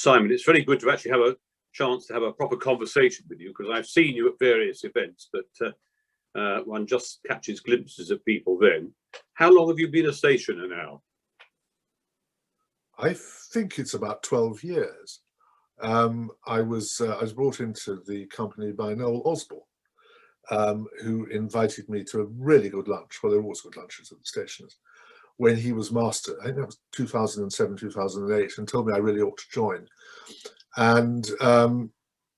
Simon, it's very good to actually have a chance to have a proper conversation with you, because I've seen you at various events, but one just catches glimpses of people then. How long have you been a stationer now? I think it's about 12 years. I was brought into the company by Noel Osborne, who invited me to a really good lunch. Well, there were always good lunches at the stationers. When he was master, I think that was 2007, 2008, and told me I really ought to join. And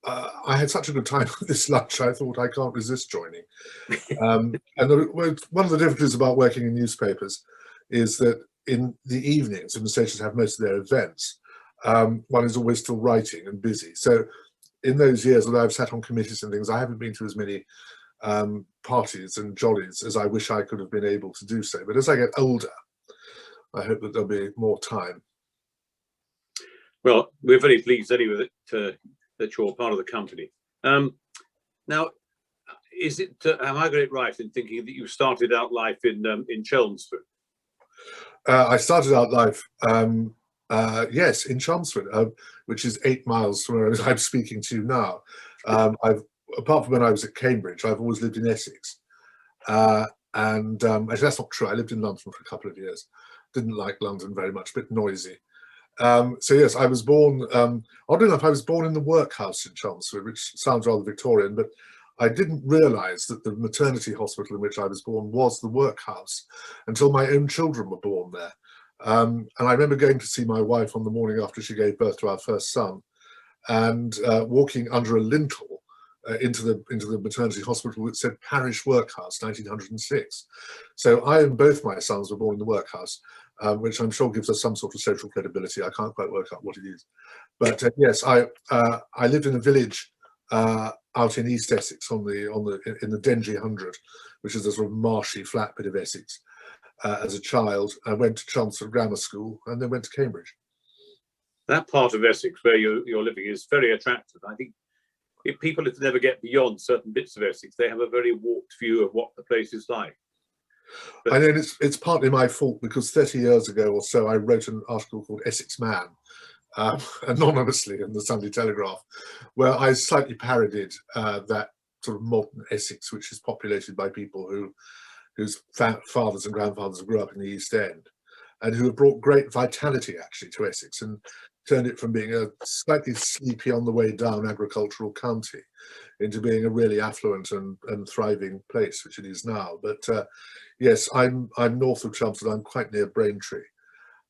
I had such a good time with this lunch, I thought I can't resist joining. And one of the difficulties about working in newspapers is that in the evenings, when the stations have most of their events, one is always still writing and busy. So in those years that I've sat on committees and things, I haven't been to as many parties and jollies as I wish I could have been able to do so. But as I get older, I hope that there'll be more time. Well, we're very pleased anyway that you're part of the company. Now, is it, am I got it right in thinking that you started out life in Chelmsford? I started out life, yes, in Chelmsford, which is 8 miles from where I'm speaking to you now. Apart from when I was at Cambridge, I've always lived in Essex. Actually, that's not true. I lived in London for a couple of years. Didn't like London very much, a bit noisy. So yes, I was born, oddly enough, I was born in the workhouse in Chelmsford, which sounds rather Victorian, but I didn't realise that the maternity hospital in which I was born was the workhouse until my own children were born there. And I remember going to see my wife on the morning after she gave birth to our first son, and walking under a lintel into the maternity hospital that said Parish Workhouse, 1906. So I and both my sons were born in the workhouse, which I'm sure gives us some sort of social credibility. I can't quite work out what it is. But yes, I lived in a village out in East Essex in the Dengie Hundred, which is a sort of marshy, flat bit of Essex. As a child, I went to Chelmsford Grammar School and then went to Cambridge. That part of Essex where you're living is very attractive. I think if people never get beyond certain bits of Essex, they have a very warped view of what the place is like. But I know it's partly my fault, because 30 years ago or so I wrote an article called Essex Man, anonymously in the Sunday Telegraph, where I slightly parodied that sort of modern Essex, which is populated by people whose fathers and grandfathers grew up in the East End, and who have brought great vitality actually to Essex and turned it from being a slightly sleepy on the way down agricultural county into being a really affluent and thriving place, which it is now. But yes, I'm north of Chelmsford. I'm quite near Braintree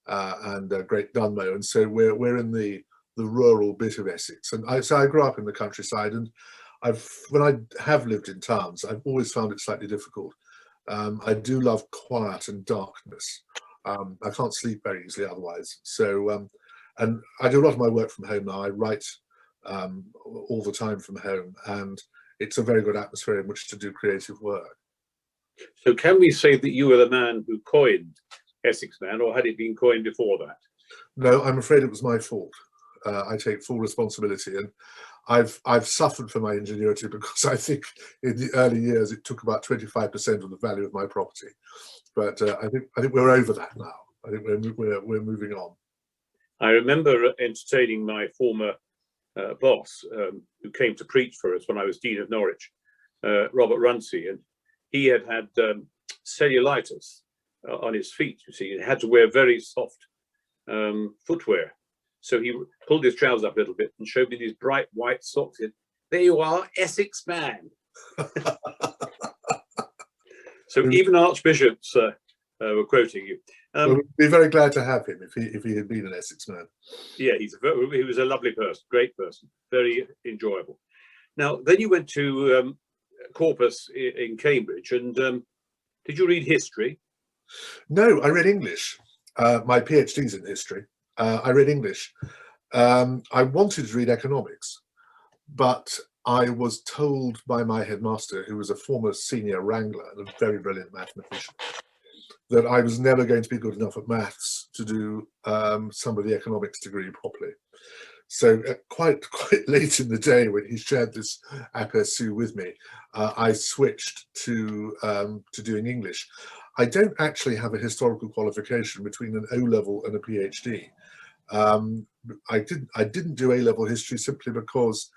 and Great Dunmow, and so we're in the rural bit of Essex. And so I grew up in the countryside, and when I have lived in towns, I've always found it slightly difficult. I do love quiet and darkness. I can't sleep very easily otherwise. So, and I do a lot of my work from home now. I write all the time from home, and it's a very good atmosphere in which to do creative work. So can we say that you were the man who coined Essex Man, or had it been coined before that? No, I'm afraid it was my fault. I take full responsibility, and I've suffered for my ingenuity, because I think in the early years it took about 25% of the value of my property. But I think we're over that now. I think we're moving on. I remember entertaining my former boss, who came to preach for us when I was Dean of Norwich, Robert Runcie, and he had cellulitis on his feet. You see, he had to wear very soft footwear. So he pulled his trousers up a little bit and showed me these bright white socks. He said, "There you are, Essex Man." So even archbishops were quoting you. Well, we'd be very glad to have him if he had been an Essex man. Yeah, he was a lovely person, great person, very enjoyable. Now, then you went to Corpus in Cambridge, and did you read history? No, I read English. My PhD's in history. I read English. I wanted to read economics, but I was told by my headmaster, who was a former senior wrangler and a very brilliant mathematician, that I was never going to be good enough at maths to do some of the economics degree properly. So quite late in the day, when he shared this aperçu with me, I switched to doing English. I don't actually have a historical qualification between an O-level and a PhD. I didn't do A-level history simply because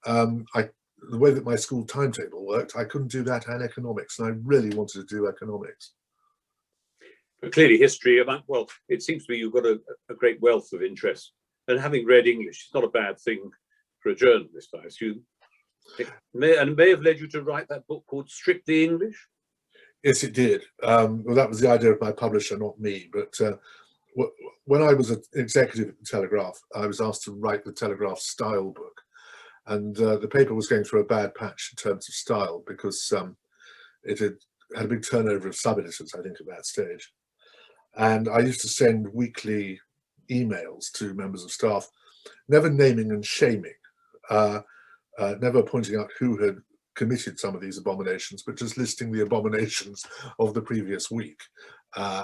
the way that my school timetable worked, I couldn't do that and economics, and I really wanted to do economics. But clearly history, well, it seems to me you've got a great wealth of interest, and having read English, it's not a bad thing for a journalist, I assume. It may have led you to write that book called Strictly English? Yes, it did. Well, that was the idea of my publisher, not me. But when I was an executive at the Telegraph, I was asked to write the Telegraph style book. And the paper was going through a bad patch in terms of style because it had a big turnover of sub-editors, I think, at that stage. And I used to send weekly emails to members of staff, never naming and shaming, never pointing out who had committed some of these abominations, but just listing the abominations of the previous week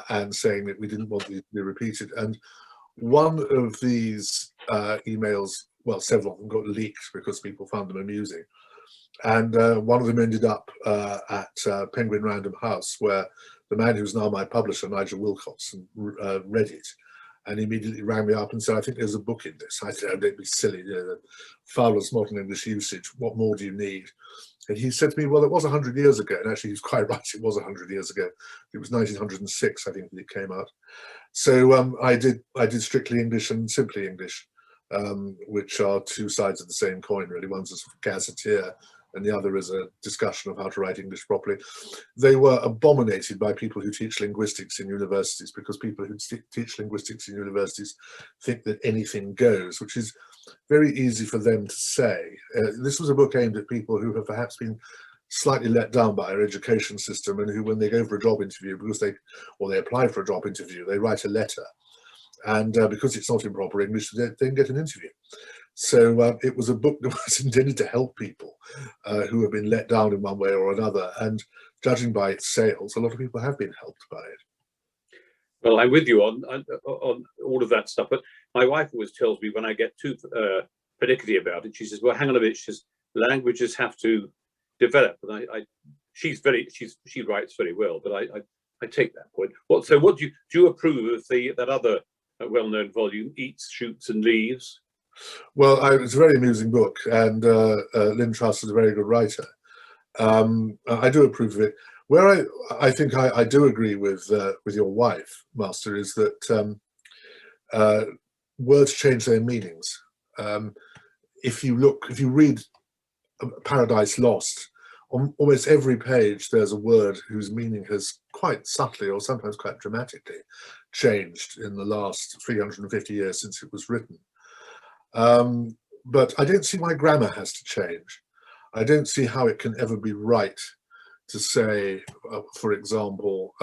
and saying that we didn't want these to be repeated. And one of these emails, well, several of them got leaked because people found them amusing. And one of them ended up at Penguin Random House, where the man who's now my publisher, Nigel Wilcox, read it. And he immediately rang me up and said, I think there's a book in this. I said, oh, don't be silly, you know, the foulest modern English usage, what more do you need? And he said to me, well, it was 100 years ago. And actually, he was quite right, it was 100 years ago. It was 1906, I think, that it came out. So I did Strictly English and Simply English, which are two sides of the same coin, really. One's a sort of gazetteer, and the other is a discussion of how to write English properly. They were abominated by people who teach linguistics in universities, because people who teach linguistics in universities think that anything goes, which is very easy for them to say. This was a book aimed at people who have perhaps been slightly let down by our education system, and who, when they go for a job interview, because they apply for a job interview, they write a letter, and because it's not in proper English, they can get an interview. So it was a book that was intended to help people who have been let down in one way or another. And judging by its sales, a lot of people have been helped by it. Well, I'm with you on all of that stuff. But my wife always tells me, when I get too pernickety about it, she says, well, hang on a bit, she says, languages have to develop. And she writes very well, but I take that point. So what do you approve of that other well-known volume, Eats, Shoots and Leaves? Well, it's a very amusing book, and Lynn Truss is a very good writer. I do approve of it. Where I think I do agree with your wife, Master, is that words change their meanings. If you read Paradise Lost, on almost every page there's a word whose meaning has quite subtly, or sometimes quite dramatically, changed in the last 350 years since it was written. But I don't see why grammar has to change. I don't see how it can ever be right to say, for example,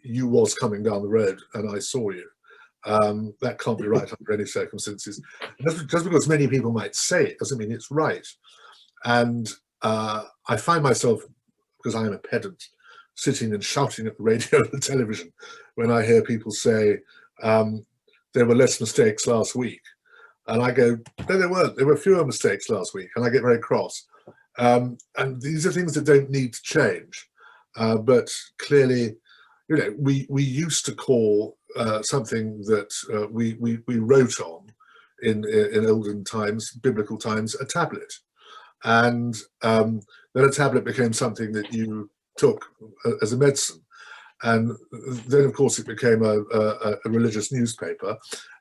you was coming down the road and I saw you. That can't be right under any circumstances. Just because many people might say it doesn't mean it's right. And I find myself, because I am a pedant, sitting and shouting at the radio and the television when I hear people say, there were less mistakes last week. And I go, no, there weren't. There were fewer mistakes last week. And I get very cross. And these are things that don't need to change. But clearly, you know, we used to call something that we wrote on in olden times, biblical times, a tablet. And then a tablet became something that you took as a medicine. And then, of course, it became a religious newspaper.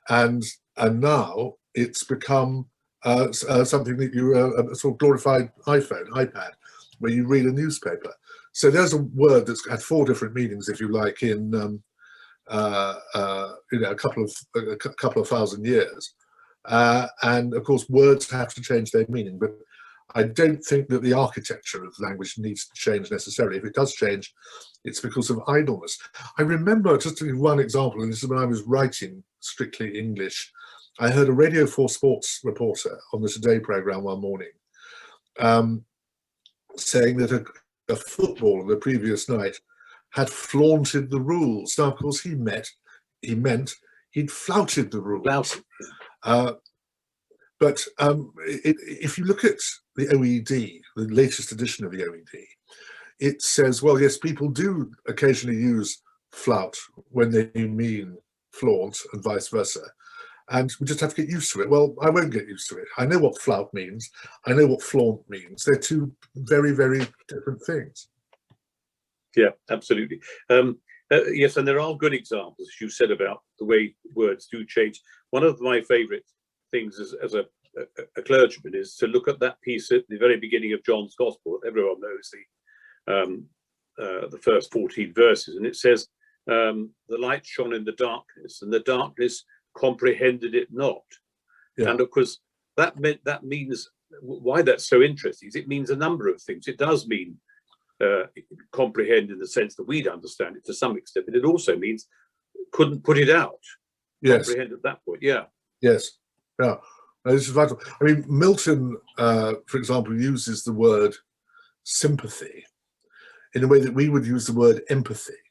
And now it's become something that you, a sort of glorified iPad, where you read a newspaper. So there's a word that's had four different meanings, if you like, in a couple of thousand years. And of course, words have to change their meaning, but I don't think that the architecture of language needs to change necessarily. If it does change, it's because of idleness. I remember, just to give one example, and this is when I was writing Strictly English, I heard a Radio 4 sports reporter on the Today programme one morning saying that a footballer the previous night had flaunted the rules. Now, of course, he meant he'd flouted the rules. But if you look at the OED, the latest edition of the OED, it says, well, yes, people do occasionally use flout when they mean flaunt and vice versa. And we just have to get used to it. Well, I won't get used to it. I know what flout means. I know what flaunt means. They're two very, very different things. Yeah, absolutely. Yes, and there are good examples, as you said, about the way words do change. One of my favourite things as a clergyman is to look at that piece at the very beginning of John's Gospel. Everyone knows the first 14 verses, and it says, "The light shone in the darkness, and the darkness comprehended it not." Yeah. And of course, that means why that's so interesting is it means a number of things. It does mean comprehend in the sense that we'd understand it to some extent, but it also means couldn't put it out. Yes. Comprehend at that point. Yeah. Yes. Yeah. No, this is vital. I mean, Milton, for example, uses the word sympathy in a way that we would use the word empathy.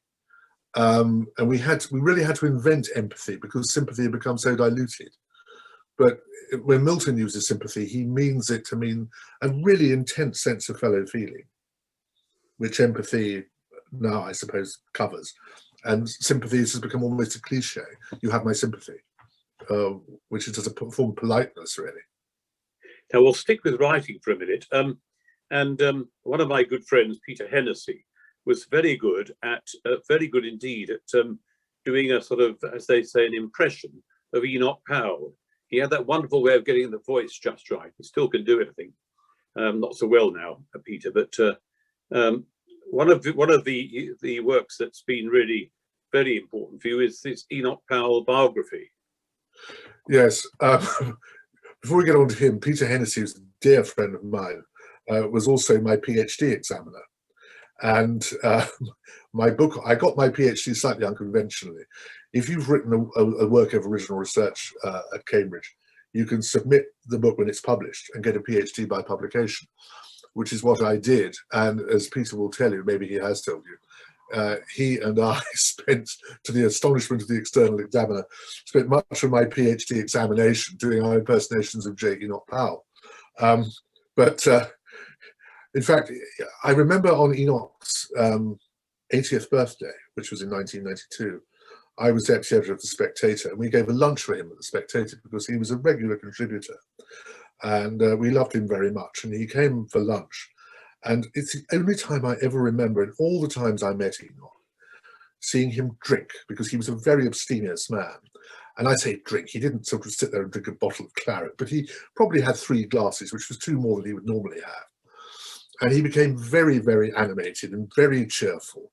And we really had to invent empathy because sympathy had become so diluted. But when Milton uses sympathy, he means it to mean a really intense sense of fellow feeling, which empathy now, I suppose, covers. And sympathy has become almost a cliche. You have my sympathy, which is just a form of politeness, really. Now, we'll stick with writing for a minute. One of my good friends, Peter Hennessy, was very good indeed at doing a sort of, as they say, an impression of Enoch Powell. He had that wonderful way of getting the voice just right. He still can do it, I think. Not so well now, Peter, but one of the works that's been really very important for you is this Enoch Powell biography. Yes. Before we get on to him, Peter Hennessy, who's a dear friend of mine, was also my PhD examiner. And my book, I got my PhD slightly unconventionally. If you've written a work of original research at Cambridge, you can submit the book when it's published and get a PhD by publication, which is what I did. And as Peter will tell you, maybe he has told you, he and I spent, to the astonishment of the external examiner, spent much of my PhD examination doing our impersonations of J. Enoch Powell. In fact, I remember on Enoch's 80th birthday, which was in 1992, I was deputy editor of The Spectator, and we gave a lunch for him at The Spectator because he was a regular contributor. And we loved him very much. And he came for lunch. And it's the only time I ever remember, in all the times I met Enoch, seeing him drink, because he was a very abstemious man. And I say drink, he didn't sort of sit there and drink a bottle of claret, but he probably had 3 glasses, which was 2 more than he would normally have. And he became very, very animated and very cheerful.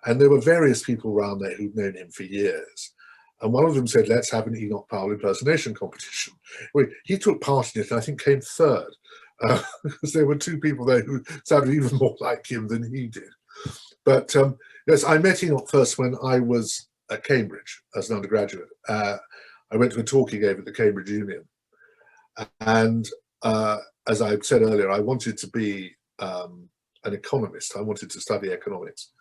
And there were various people around there who'd known him for years. And one of them said, let's have an Enoch Powell impersonation competition. Well, he took part in it and I think came 3rd, because there were 2 people there who sounded even more like him than he did. But yes, I met Enoch first when I was at Cambridge as an undergraduate. I went to a talk he gave at the Cambridge Union. And as I said earlier, I wanted to be an economist. I wanted to study economics.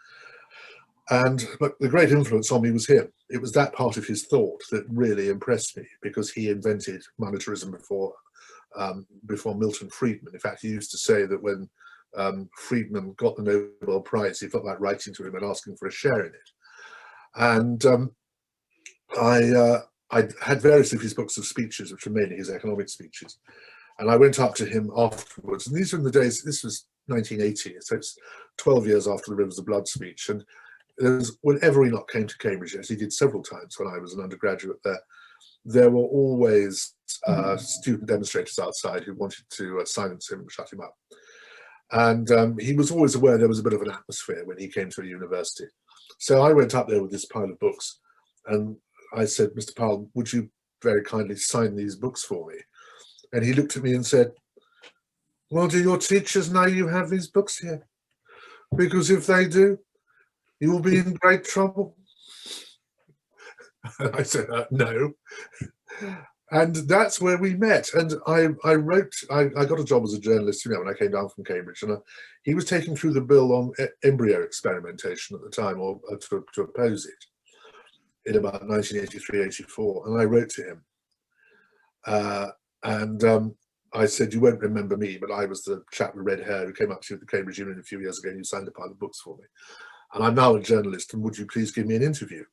But the great influence on me was him. It was that part of his thought that really impressed me, because he invented monetarism before Milton Friedman. In fact, he used to say that when Friedman got the Nobel Prize, he felt like writing to him and asking for a share in it. And I had various of his books of speeches, which were mainly his economic speeches. And I went up to him afterwards. And these were in the days, this was 1980, so it's 12 years after the Rivers of Blood speech. And whenever Enoch came to Cambridge, as he did several times when I was an undergraduate there were always student demonstrators outside who wanted to silence him and shut him up. And he was always aware there was a bit of an atmosphere when he came to a university. So I went up there with this pile of books and I said, Mr. Powell, would you very kindly sign these books for me? And he looked at me and said, well, do your teachers know you have these books here? Because if they do, you will be in great trouble. And I said, no. And that's where we met. And I got a job as a journalist, when I came down from Cambridge. And he was taking through the bill on embryo experimentation at the time, or to oppose it, in about 1983, 84. And I wrote to him. I said, you won't remember me, but I was the chap with red hair who came up to you at the Cambridge Union a few years ago and you signed a pile of books for me. And I'm now a journalist, and would you please give me an interview?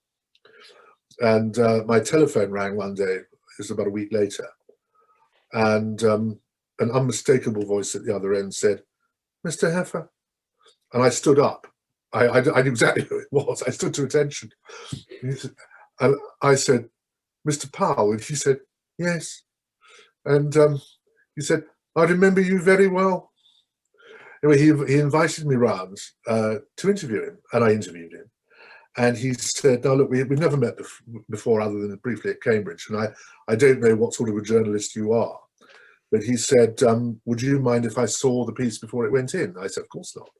And my telephone rang one day, it was about a week later, and an unmistakable voice at the other end said, "Mr. Heffer." And I stood up. I knew exactly who it was. I stood to attention. And I said, "Mr. Powell?" And he said, "Yes." And he said, "I remember you very well." Anyway, he invited me round to interview him, and I interviewed him. And he said, "No, look, we've never met before other than briefly at Cambridge, and I don't know what sort of a journalist you are." But he said, "Would you mind if I saw the piece before it went in?" I said, "Of course not."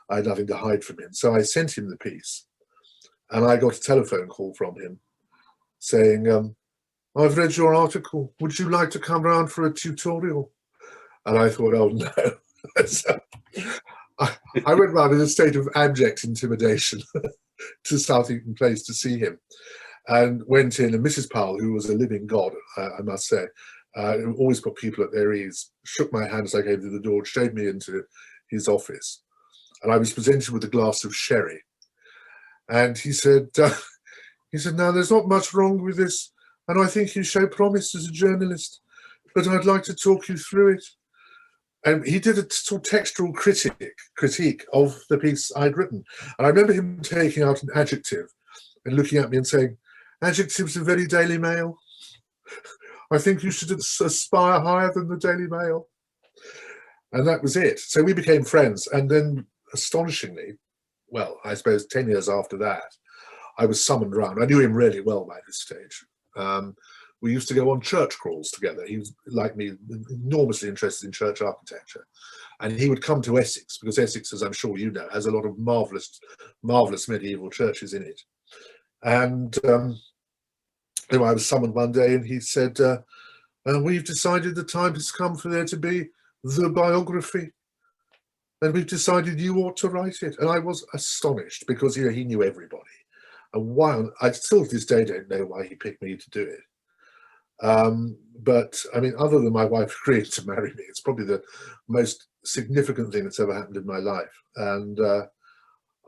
I had nothing to hide from him. So I sent him the piece, and I got a telephone call from him saying, "I've read your article. Would you like to come round for a tutorial?" And I thought, "Oh no." So I went round in a state of abject intimidation to South Eaton Place to see him, and went in, and Mrs. Powell, who was a living god, I must say, always put people at their ease, shook my hand as I came through the door, showed me into his office, and I was presented with a glass of sherry. And he said, "Now there's not much wrong with this, and I think you show promise as a journalist, but I'd like to talk you through it." And he did a sort of textual critique of the piece I'd written. And I remember him taking out an adjective and looking at me and saying, "Adjectives are very Daily Mail. I think you should aspire higher than the Daily Mail." And that was it. So we became friends. And then, astonishingly, well, I suppose 10 years after that, I was summoned round. I knew him really well by this stage. We used to go on church crawls together. He was, like me, enormously interested in church architecture. And he would come to Essex, because Essex, as I'm sure you know, has a lot of marvellous, marvellous medieval churches in it. And anyway, I was summoned one day, and he said, "We've decided the time has come for there to be the biography. And we've decided you ought to write it." And I was astonished, because he knew everybody. And why I still to this day don't know why he picked me to do it. But I mean, other than my wife agreeing to marry me, it's probably the most significant thing that's ever happened in my life. And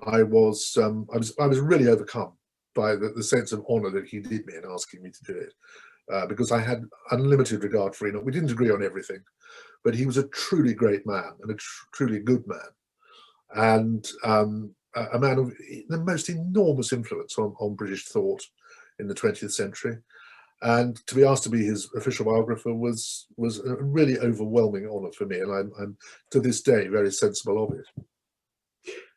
I was really overcome by the sense of honour that he did me in asking me to do it, because I had unlimited regard for Enoch. We didn't agree on everything, but he was a truly great man and a truly good man, and a man of the most enormous influence on British thought in the 20th century. And to be asked to be his official biographer was a really overwhelming honour for me, and I'm to this day very sensible of it.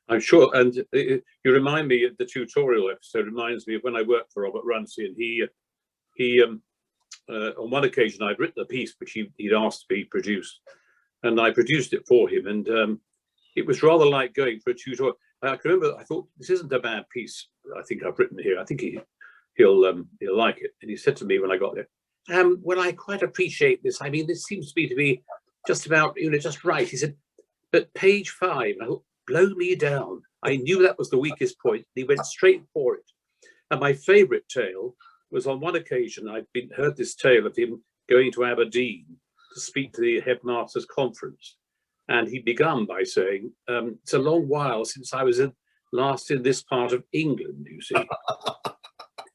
I'm sure, and you remind me of the tutorial episode. Reminds me of when I worked for Robert Runcie, and he on one occasion I'd written a piece which he'd asked to be produced, and I produced it for him, and it was rather like going for a tutorial. I can remember I thought, this isn't a bad piece. I think I've written here. I think he'll like it. And he said to me when I got there, "Well, I quite appreciate this. I mean, this seems to be just about just right." He said, "But page 5." And I thought, blow me down. I knew that was the weakest point. He went straight for it. And my favourite tale was on one occasion I'd heard this tale of him going to Aberdeen to speak to the headmasters' conference, and he begun by saying, "It's a long while since I was last in this part of England, you see."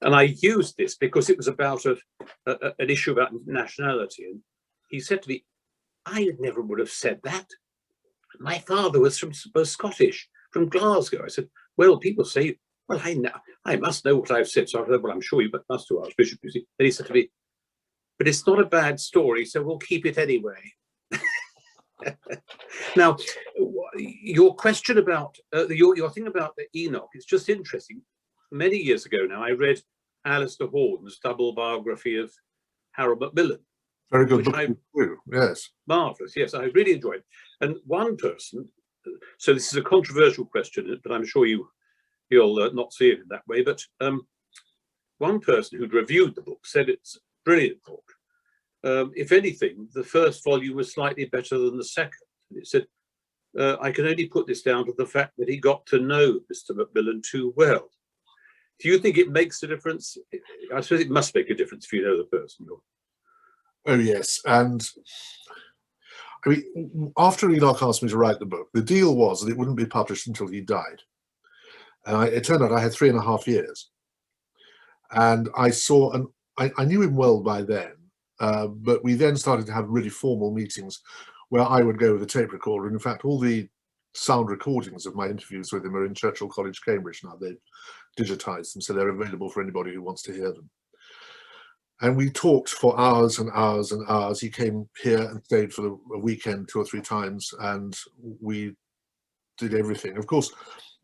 And I used this because it was about an issue about nationality. And he said to me, "I never would have said that. My father was Scottish, from Glasgow." I said, "Well, people say, well, I must know what I've said." So I said, "Well, I'm sure you must do, Archbishop, you see." Then he said to me, "But it's not a bad story, so we'll keep it anyway." Now, your question about your thing about the Enoch is just interesting. Many years ago now, I read Alistair Horton's double biography of Harold Macmillan. Very good book too. Yes. Marvellous, yes, I really enjoyed it. And one person, so this is a controversial question, but I'm sure you'll not see it in that way, but one person who'd reviewed the book said it's a brilliant book. If anything, the first volume was slightly better than the second. And it said, "I can only put this down to the fact that he got to know Mr. Macmillan too well." Do you think it makes a difference? I suppose it must make a difference if you know the person. Oh yes, and I mean, after Enoch asked me to write the book, the deal was that it wouldn't be published until he died. And it turned out I had 3.5 years. And I knew him well by then, but we then started to have really formal meetings where I would go with a tape recorder. And in fact, all the sound recordings of my interviews with him are in Churchill College, Cambridge now. They've digitized them, so they're available for anybody who wants to hear them. And we talked for hours and hours and hours. He came here and stayed for a weekend 2 or 3 times, and we did everything. Of course,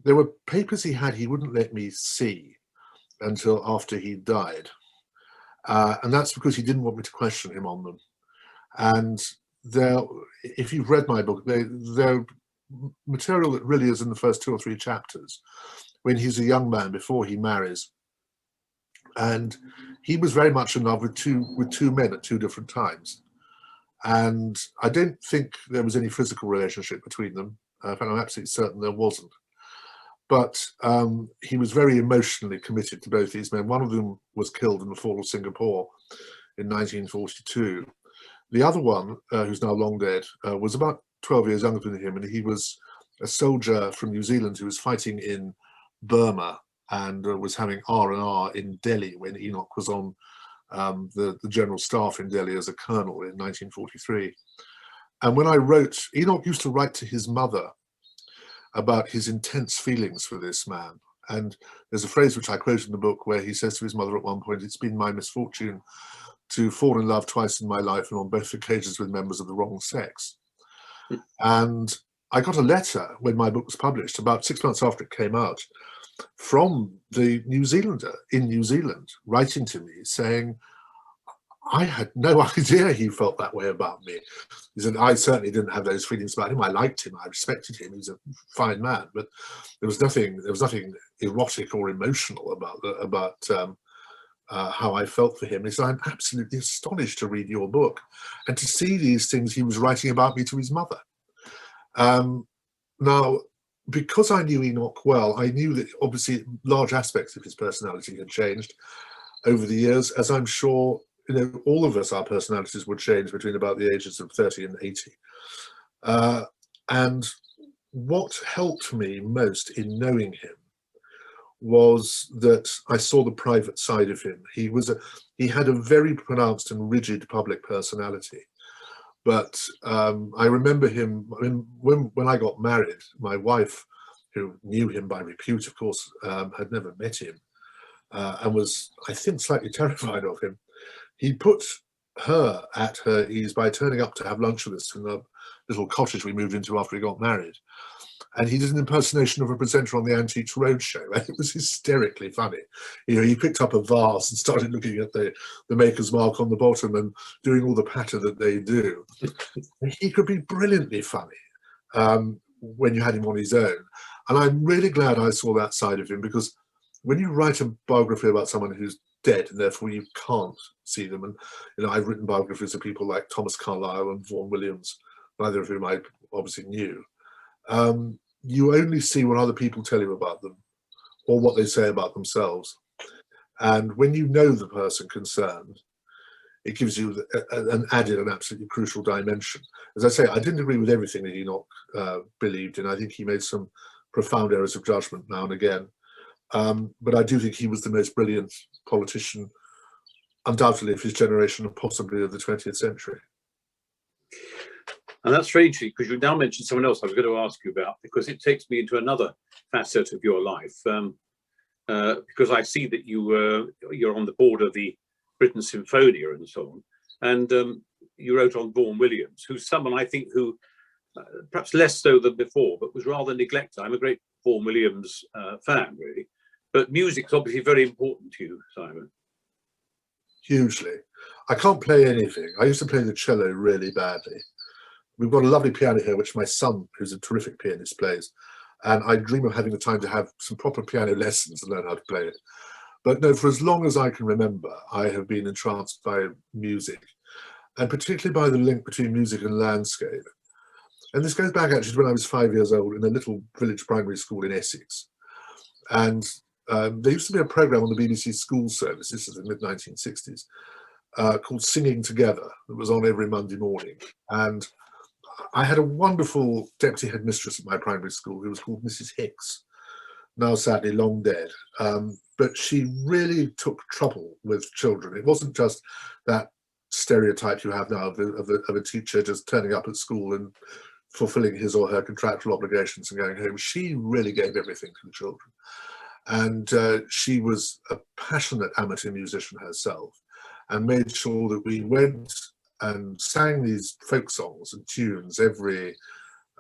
there were papers he had he wouldn't let me see until after he died. And that's because he didn't want me to question him on them. And if you've read my book, they're material that really is in the first 2 or 3 chapters, when he's a young man before he marries. And he was very much in love with two men at 2 different times. And I don't think there was any physical relationship between them. In fact, I'm absolutely certain there wasn't. But he was very emotionally committed to both these men. One of them was killed in the fall of Singapore in 1942. The other one, who's now long dead, was about 12 years younger than him, and he was a soldier from New Zealand who was fighting in Burma and was having R&R in Delhi when Enoch was on the general staff in Delhi as a colonel in 1943. And when I wrote, Enoch used to write to his mother about his intense feelings for this man. And there's a phrase which I quote in the book where he says to his mother at one point, "It's been my misfortune to fall in love twice in my life, and on both occasions with members of the wrong sex." And I got a letter when my book was published, about 6 months after it came out, from the New Zealander in New Zealand, writing to me saying, I had no idea he felt that way about me. He said, I certainly didn't have those feelings about him. I liked him, I respected him, he's a fine man, but there was nothing erotic or emotional about how I felt for him. He said, I'm absolutely astonished to read your book and to see these things he was writing about me to his mother. Now, because I knew Enoch well, I knew that obviously large aspects of his personality had changed over the years, as I'm sure all of us, our personalities would change between about the ages of 30 and 80. And what helped me most in knowing him was that I saw the private side of him. He had a very pronounced and rigid public personality. But I remember him, when I got married, my wife, who knew him by repute, of course, had never met him and was, I think, slightly terrified of him. He put her at her ease by turning up to have lunch with us in the little cottage we moved into after we got married. And he did an impersonation of a presenter on the Antiques Roadshow. And it was hysterically funny. He picked up a vase and started looking at the maker's mark on the bottom and doing all the patter that they do. He could be brilliantly funny when you had him on his own. And I'm really glad I saw that side of him, because when you write a biography about someone who's dead and therefore you can't see them, and I've written biographies of people like Thomas Carlyle and Vaughan Williams, neither of whom I obviously knew. You only see what other people tell you about them or what they say about themselves. And when you know the person concerned, it gives you an added and absolutely crucial dimension. As I say, I didn't agree with everything that Enoch believed in. I think he made some profound errors of judgment now and again. But I do think he was the most brilliant politician, undoubtedly, of his generation and possibly of the 20th century. And that's very interesting, because you now mentioned someone else I was going to ask you about, because it takes me into another facet of your life. Because I see that you're on the board of the Britain Symphonia and so on. And you wrote on Vaughan Williams, who's someone I think who, perhaps less so than before, but was rather neglected. I'm a great Vaughan Williams fan, really. But music's obviously very important to you, Simon. Hugely. I can't play anything. I used to play the cello really badly. We've got a lovely piano here, which my son, who's a terrific pianist, plays. And I dream of having the time to have some proper piano lessons and learn how to play it. But no, for as long as I can remember, I have been entranced by music, and particularly by the link between music and landscape. And this goes back actually to when I was 5 years old in a little village primary school in Essex. And there used to be a programme on the BBC School Service, this is the mid-1960s, called Singing Together, that was on every Monday morning. And I had a wonderful deputy headmistress at my primary school who was called Mrs. Hicks, now sadly long dead. but she really took trouble with children. It wasn't just that stereotype you have now of a teacher just turning up at school and fulfilling his or her contractual obligations and going home. She really gave everything to the children. And she was a passionate amateur musician herself, and made sure that we went and sang these folk songs and tunes every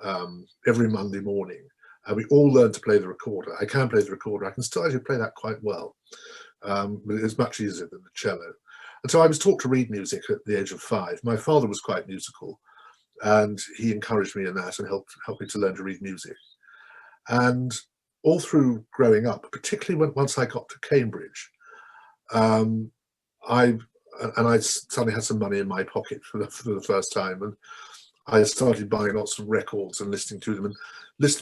Monday morning. And we all learned to play the recorder. I can play the recorder. I can still actually play that quite well, but it's much easier than the cello. And so I was taught to read music at the age of 5. My father was quite musical, and he encouraged me in that and helped me to learn to read music. And all through growing up, particularly once I got to Cambridge, I suddenly had some money in my pocket for the first time, and I started buying lots of records and listening to them.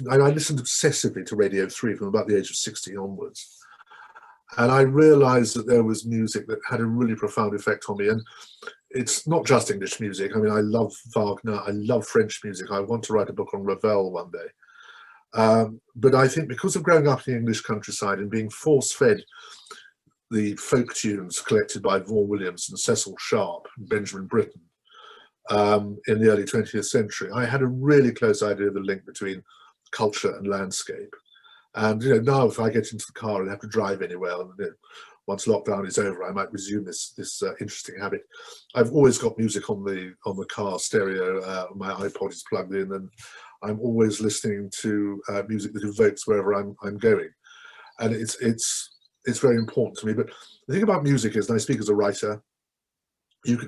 I listened obsessively to Radio 3 from about the age of 16 onwards. And I realized that there was music that had a really profound effect on me. And it's not just English music. I mean, I love Wagner, I love French music. I want to write a book on Ravel one day. But I think because of growing up in the English countryside and being force-fed the folk tunes collected by Vaughan Williams and Cecil Sharp and Benjamin Britten in the early 20th century, I had a really close idea of the link between culture and landscape. And now if I get into the car and have to drive anywhere, and once lockdown is over, I might resume this interesting habit. I've always got music on the car stereo. My iPod is plugged in, and I'm always listening to music that evokes wherever I'm going, and it's very important to me. But the thing about music is, and I speak as a writer,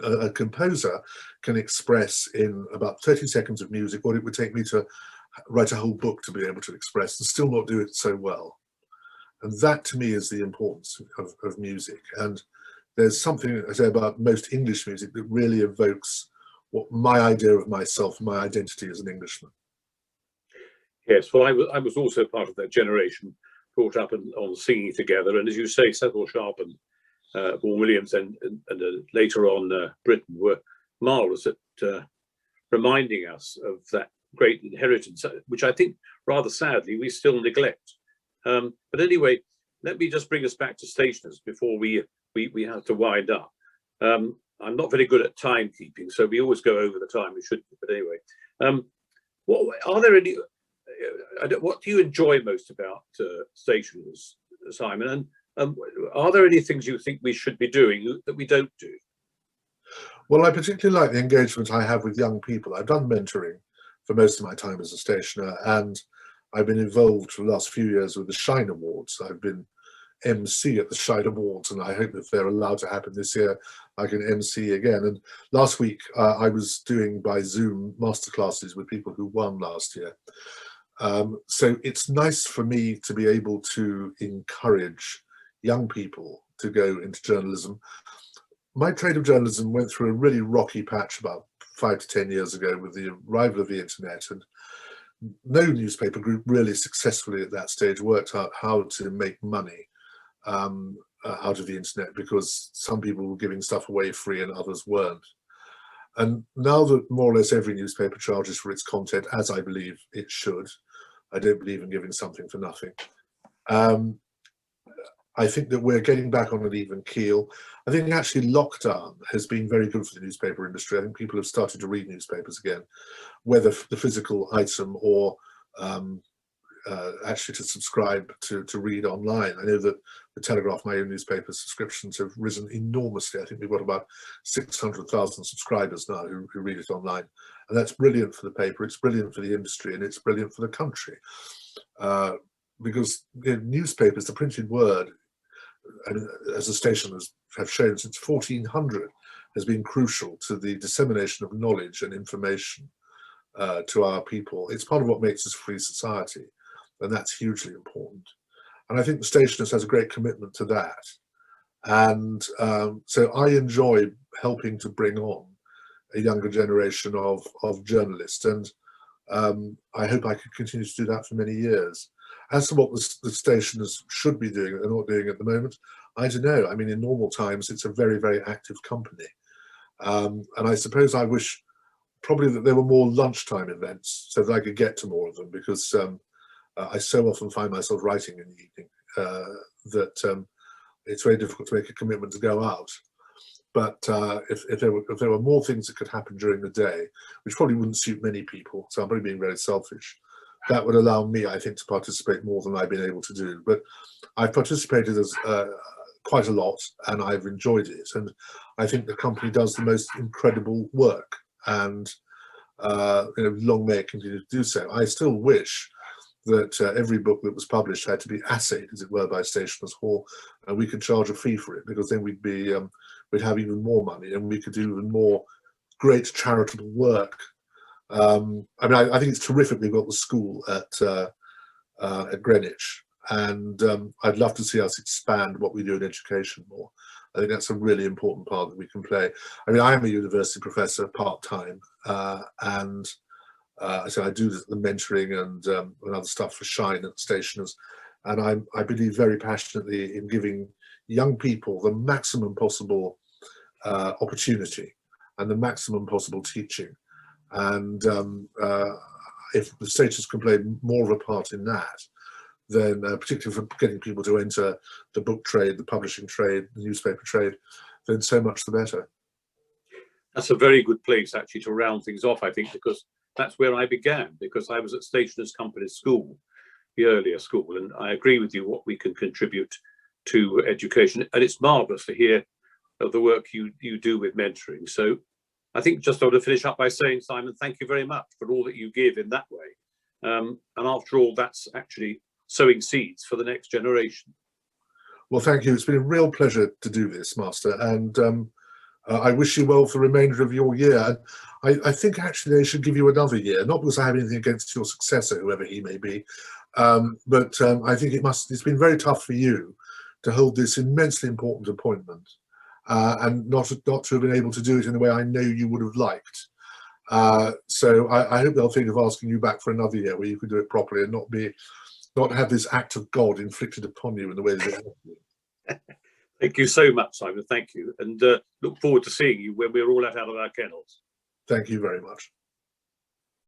a composer can express in about 30 seconds of music what it would take me to write a whole book to be able to express, and still not do it so well. And that to me is the importance of music. And there's something I say about most English music that really evokes what my idea of myself, my identity as an Englishman. Yes, well, I was also part of that generation, brought up on singing together. And as you say, Cecil Sharp and Vaughan Williams and later on Britten were marvellous at reminding us of that great inheritance, which I think rather sadly we still neglect. But anyway, let me just bring us back to stationers before we have to wind up. I'm not very good at timekeeping, so we always go over the time we should. But anyway, what are there any? What do you enjoy most about stationers, Simon? And are there any things you think we should be doing that we don't do? Well, I particularly like the engagement I have with young people. I've done mentoring for most of my time as a stationer, and I've been involved for the last few years with the Shine Awards. I've been MC at the Shine Awards, and I hope if they're allowed to happen this year, I can MC again. And last week, I was doing by Zoom masterclasses with people who won last year. So it's nice for me to be able to encourage young people to go into journalism. My trade of journalism went through a really rocky patch about 5 to 10 years ago with the arrival of the internet, and no newspaper group really successfully at that stage worked out how to make money out of the internet, because some people were giving stuff away free and others weren't. And now that more or less every newspaper charges for its content, as I believe it should, I don't believe in giving something for nothing. I think that we're getting back on an even keel. I think actually lockdown has been very good for the newspaper industry. I think people have started to read newspapers again, whether the physical item or actually to subscribe to read online. I know that the Telegraph, my own newspaper, subscriptions have risen enormously. I think we've got about 600,000 subscribers now who read it online. And that's brilliant for the paper, it's brilliant for the industry, and it's brilliant for the country. Because newspapers, the printed word, and as the stationers have shown since 1400, has been crucial to the dissemination of knowledge and information to our people. It's part of what makes us a free society, and that's hugely important. And I think the Stationers has a great commitment to that. And so I enjoy helping to bring on a younger generation of journalists, and I hope I can continue to do that for many years. As to what the stationers should be doing and not doing at the moment, I don't know. I mean, in normal times, it's a very, very active company. And I suppose I wish probably that there were more lunchtime events so that I could get to more of them, because I so often find myself writing in the evening that it's very difficult to make a commitment to go out. But if there were more things that could happen during the day, which probably wouldn't suit many people, so I'm probably being very selfish, that would allow me, I think, to participate more than I've been able to do. But I've participated as quite a lot, and I've enjoyed it. And I think the company does the most incredible work, and long may it continue to do so. I still wish that every book that was published had to be assayed, as it were, by Stationers' Hall, and we could charge a fee for it, because then we'd have even more money, and we could do even more great charitable work. I mean, I think it's terrific we've got the school at Greenwich, and I'd love to see us expand what we do in education more. I think that's a really important part that we can play. I mean, I am a university professor part-time, and so I do the mentoring and other stuff for Shine at Stationers, and I believe very passionately in giving young people the maximum possible opportunity and the maximum possible teaching. And if the Stationers can play more of a part in that, then particularly for getting people to enter the book trade, the publishing trade, the newspaper trade, then so much the better. That's a very good place actually to round things off, I think, because that's where I began, because I was at Stationers' Company School, the earlier school, and I agree with you what we can contribute to education. And it's marvellous to hear of the work you do with mentoring. So I think just I want to finish up by saying, Simon, thank you very much for all that you give in that way. And after all, that's actually sowing seeds for the next generation. Well, thank you. It's been a real pleasure to do this, Master, and I wish you well for the remainder of your year. I think actually they should give you another year, not because I have anything against your successor, whoever he may be, but I think it's been very tough for you to hold this immensely important appointment, and not to have been able to do it in the way I know you would have liked. So I hope they'll think of asking you back for another year where you could do it properly and not have this act of God inflicted upon you in the way that it has. Thank you so much, Simon. Thank you. And look forward to seeing you when we're all out of our kennels. Thank you very much.